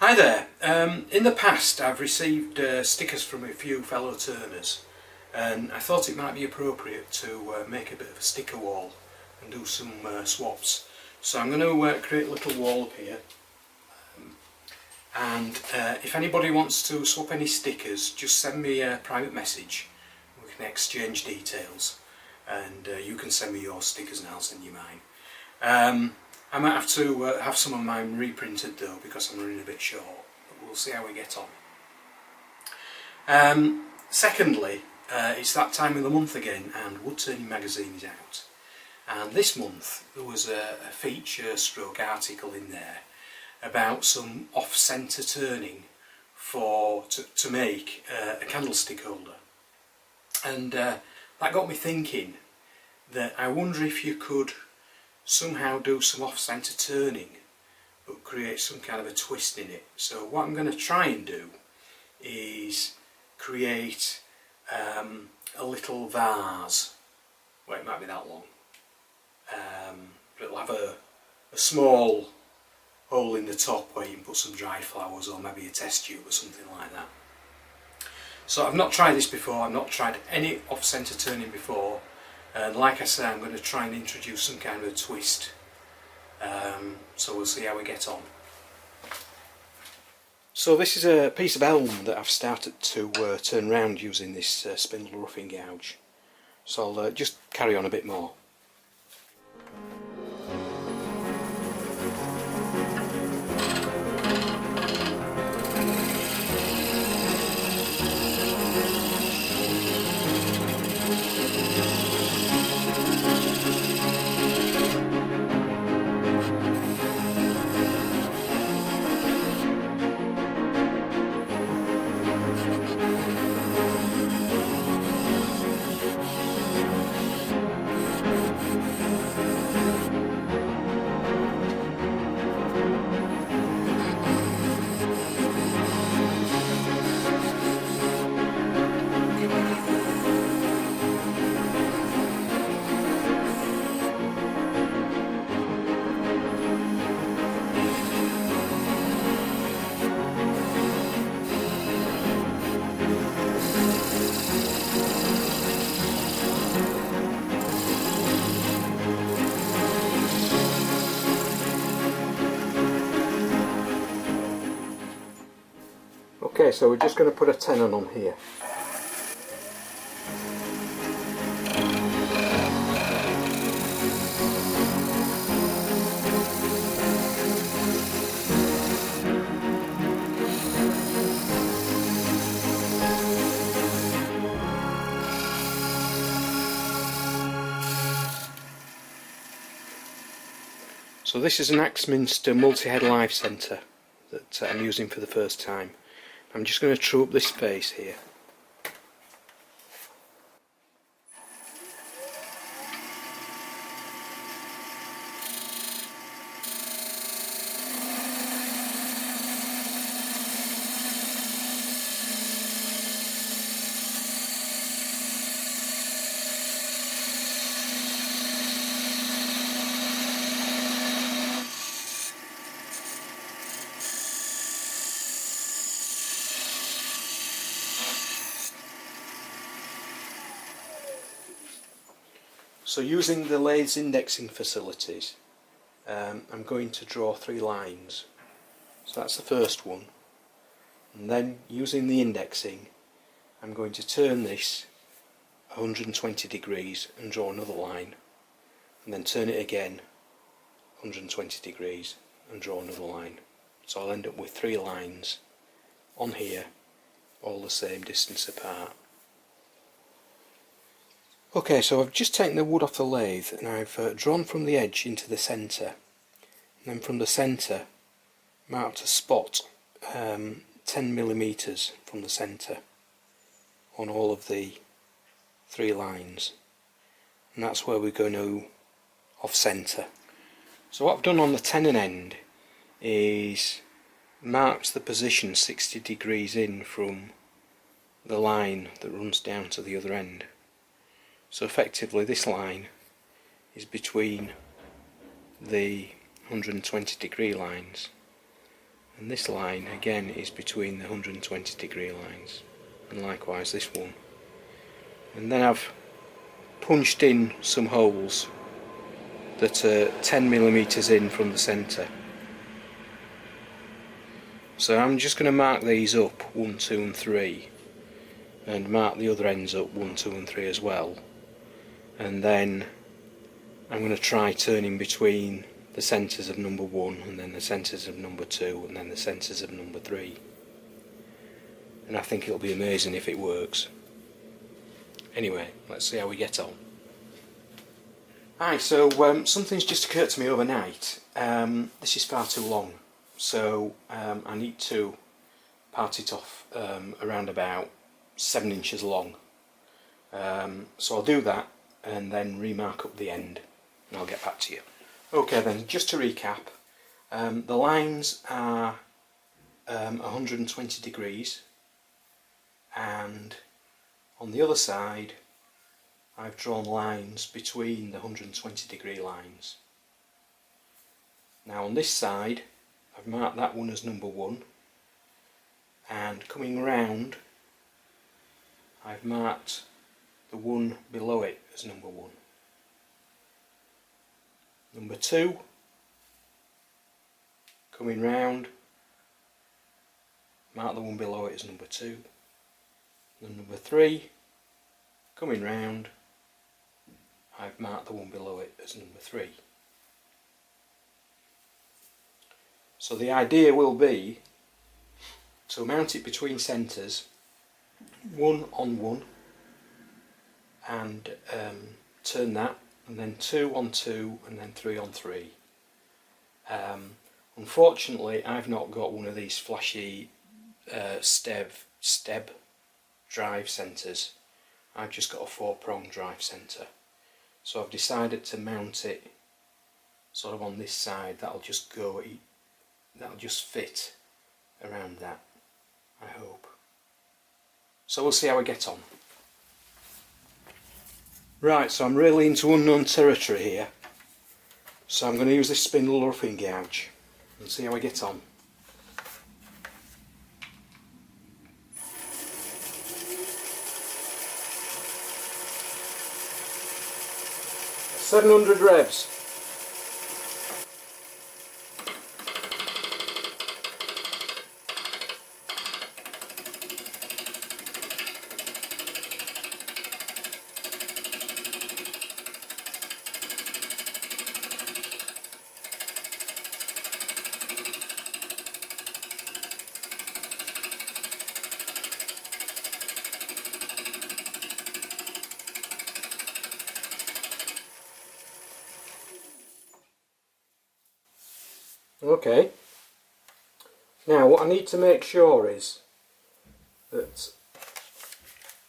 Hi there. In the past I've received stickers from a few fellow turners, and I thought it might be appropriate to make a bit of a sticker wall and do some swaps. So I'm going to create a little wall up here, and if anybody wants to swap any stickers, just send me a private message. We can exchange details, and you can send me your stickers and I'll send you mine. I might have to have some of mine reprinted though, because I'm running a bit short, but we'll see how we get on. Secondly, it's that time of the month again, and Woodturning magazine is out, and this month there was a feature stroke article in there about some off-centre turning to make a candlestick holder, and that got me thinking that I wonder if you could somehow do some off-centre turning but create some kind of a twist in it. So what I'm going to try and do is create a little vase. Well, it might be that long, but it'll have a small hole in the top where you can put some dried flowers or maybe a test tube or something like that. So I've not tried this before, I've not tried any off-centre turning before, and like I say, I'm going to try and introduce some kind of a twist, so we'll see how we get on. So this is a piece of elm that I've started to turn round using this spindle roughing gouge, so I'll just carry on a bit more. Okay, so we're just going to put a tenon on here. So this is an Axminster multi-head live centre that I'm using for the first time. I'm just going to true up this face here. So using the lathe indexing facilities, I'm going to draw 3 lines. So that's the first one, and then using the indexing I'm going to turn this 120 degrees and draw another line, and then turn it again 120 degrees and draw another line. So I'll end up with 3 lines on here, all the same distance apart. Okay, so I've just taken the wood off the lathe and I've drawn from the edge into the centre, and then from the centre marked a spot 10mm from the centre on all of the 3 lines, and that's where we're going to off-centre. So what I've done on the tenon end is marked the position 60 degrees in from the line that runs down to the other end. So effectively this line is between the 120 degree lines, and this line again is between the 120 degree lines, and likewise this one. And then I've punched in some holes that are 10mm in from the centre. So I'm just going to mark these up 1, 2 and 3, and mark the other ends up 1, 2 and 3 as well, and then I'm going to try turning between the centres of number 1 and then the centres of number 2 and then the centres of number 3, and I think it'll be amazing if it works. Anyway, let's see how we get on. Hi, so something's just occurred to me overnight. This is far too long, so I need to part it off around about 7 inches long. So I'll do that and then remark up the end, and I'll get back to you. Okay then, just to recap, the lines are 120 degrees, and on the other side I've drawn lines between the 120 degree lines. Now on this side I've marked that one as number 1, and coming round I've marked the one below it as number 1. Number 2, coming round, mark the one below it as number 2. And number 3, coming round, I've marked the one below it as number 3. So the idea will be to mount it between centres, 1 on 1, and turn that, and then 2 on 2, and then 3 on 3. Unfortunately I've not got one of these flashy steb drive centres. I've just got a 4-prong drive centre, so I've decided to mount it sort of on this side. That'll just fit around that, I hope. So we'll see how we get on. Right, so I'm really into unknown territory here, so I'm going to use this spindle roughing gouge and see how I get on. $700 revs. Okay, now what I need to make sure is that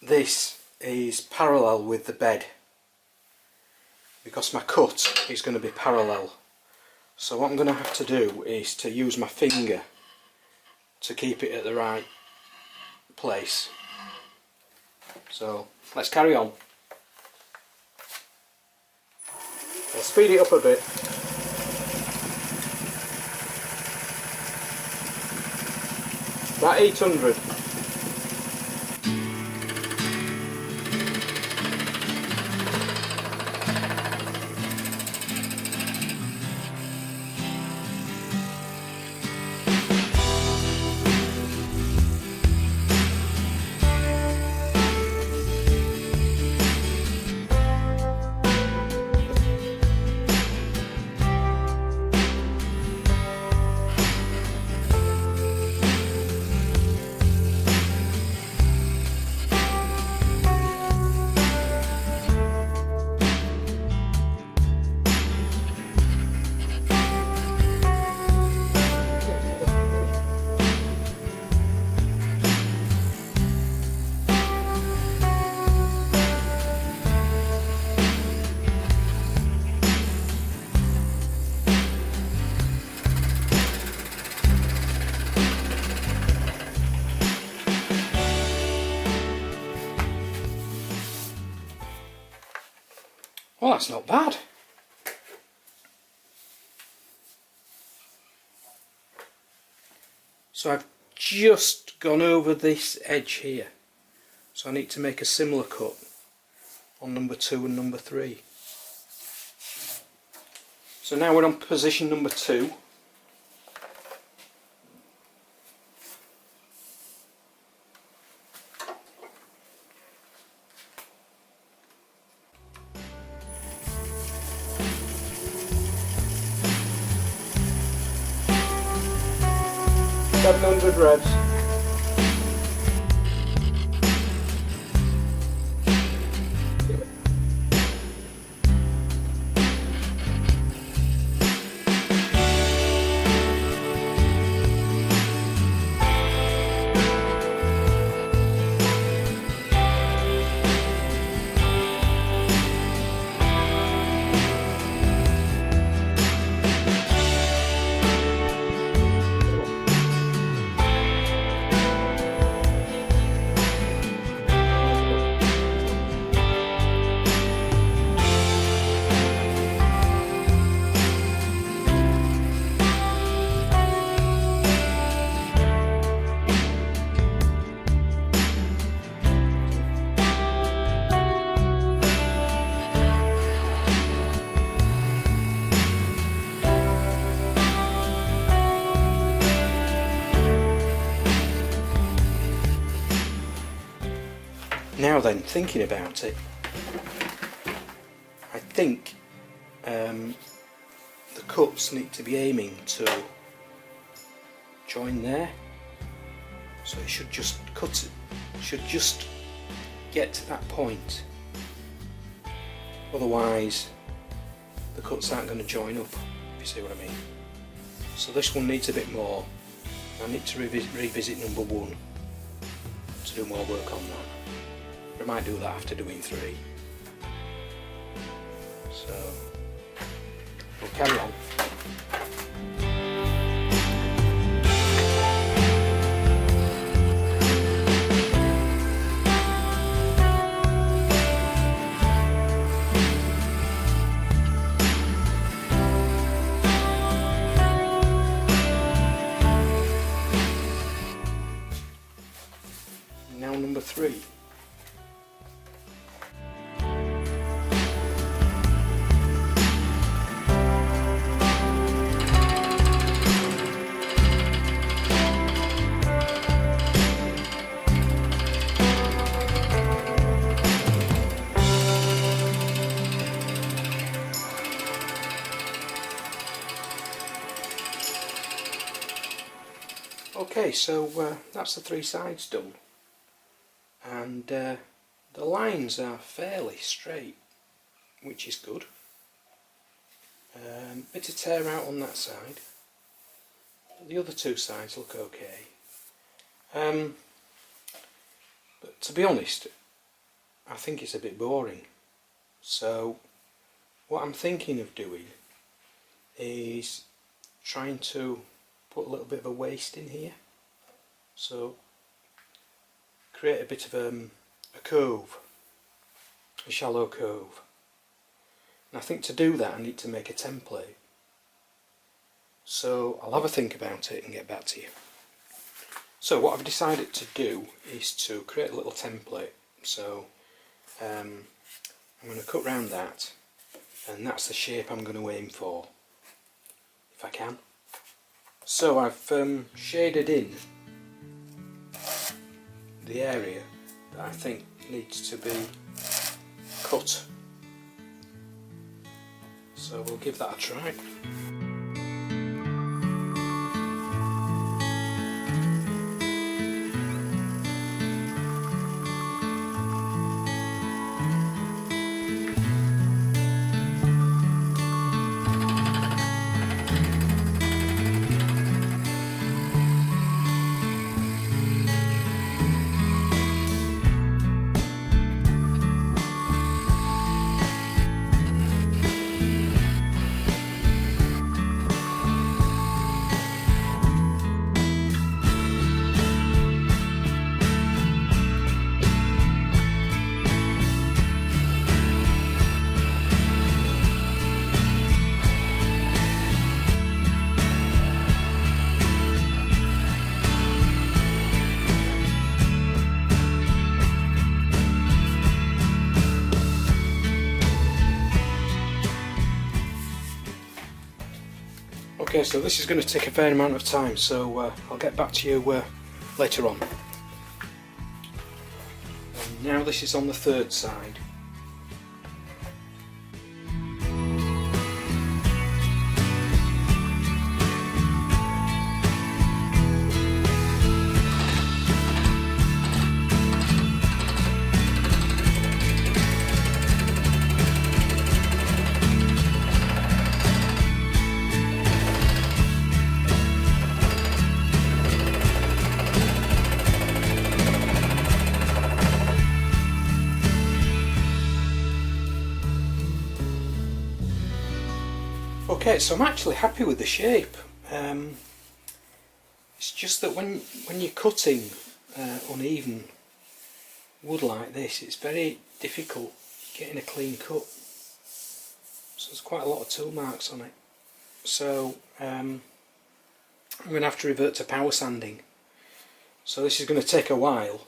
this is parallel with the bed, because my cut is going to be parallel. So what I'm going to have to do is to use my finger to keep it at the right place. So let's carry on. I'll speed it up a bit. About 800. Well, that's not bad. So I've just gone over this edge here, so I need to make a similar cut on number 2 and number 3. So now we're on position number 2. Revs. Now then, thinking about it, I think the cuts need to be aiming to join there, so it should just cut it, should just get to that point, otherwise the cuts aren't going to join up, if you see what I mean. So this one needs a bit more. I need to revisit number 1 to do more work on that. I might do that after doing 3. So we'll carry on. Now number 3. Okay, so that's the 3 sides done, and the lines are fairly straight, which is good. Bit of tear out on that side, but the other 2 sides look okay. But to be honest, I think it's a bit boring, so what I'm thinking of doing is trying to put a little bit of a waist in here, so create a bit of a cove, a shallow cove. And I think to do that I need to make a template, so I'll have a think about it and get back to you. So what I've decided to do is to create a little template, so I'm going to cut round that, and that's the shape I'm going to aim for, if I can. So I've shaded in the area that I think needs to be cut, so we'll give that a try. Okay, so this is going to take a fair amount of time, so I'll get back to you later on. And now this is on the third side. Okay, so I'm actually happy with the shape. It's just that when you're cutting uneven wood like this, it's very difficult getting a clean cut. So there's quite a lot of tool marks on it. So I'm going to have to revert to power sanding. So this is going to take a while.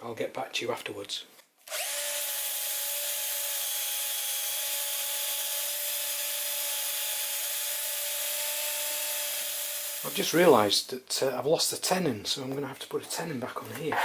I'll get back to you afterwards. I've just realised that I've lost the tenon, so I'm going to have to put a tenon back on here.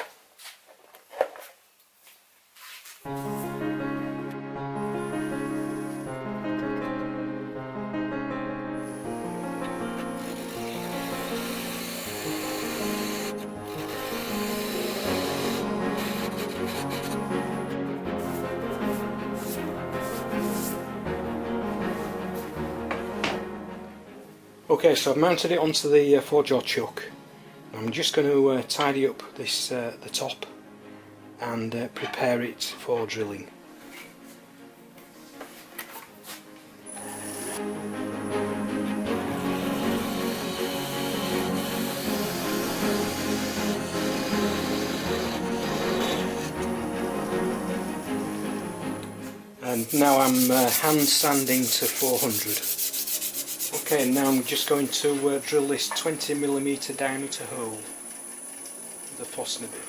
Okay, so I've mounted it onto the 4-jaw chuck. I'm just going to tidy up this the top and prepare it for drilling. And now I'm hand sanding to 400. Okay, now I'm just going to drill this 20mm diameter hole with a Forstner bit.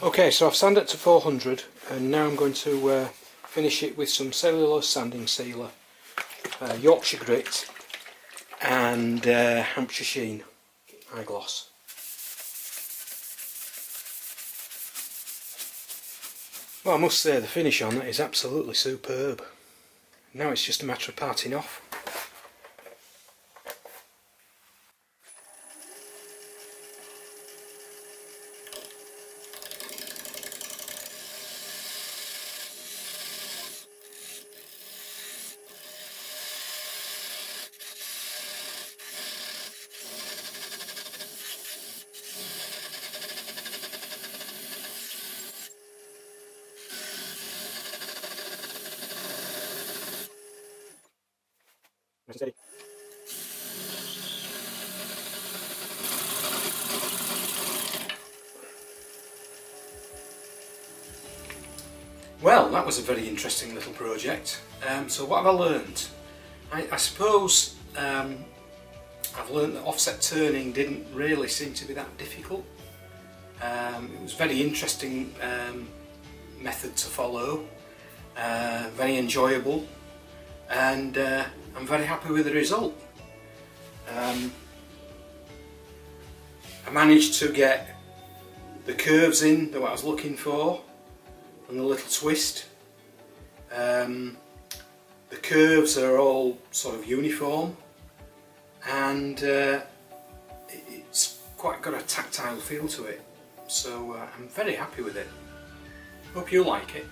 Okay, so I've sanded it to 400 and now I'm going to finish it with some cellulose sanding sealer, Yorkshire grit and Hampshire sheen eye gloss. Well, I must say the finish on it is absolutely superb. Now it's just a matter of parting off. Well, that was a very interesting little project. So what have I learned? I suppose I've learned that offset turning didn't really seem to be that difficult. It was a very interesting method to follow, very enjoyable, and I'm very happy with the result. I managed to get the curves in that I was looking for and the little twist. The curves are all sort of uniform and it's quite got a tactile feel to it, so I'm very happy with it. Hope you like it.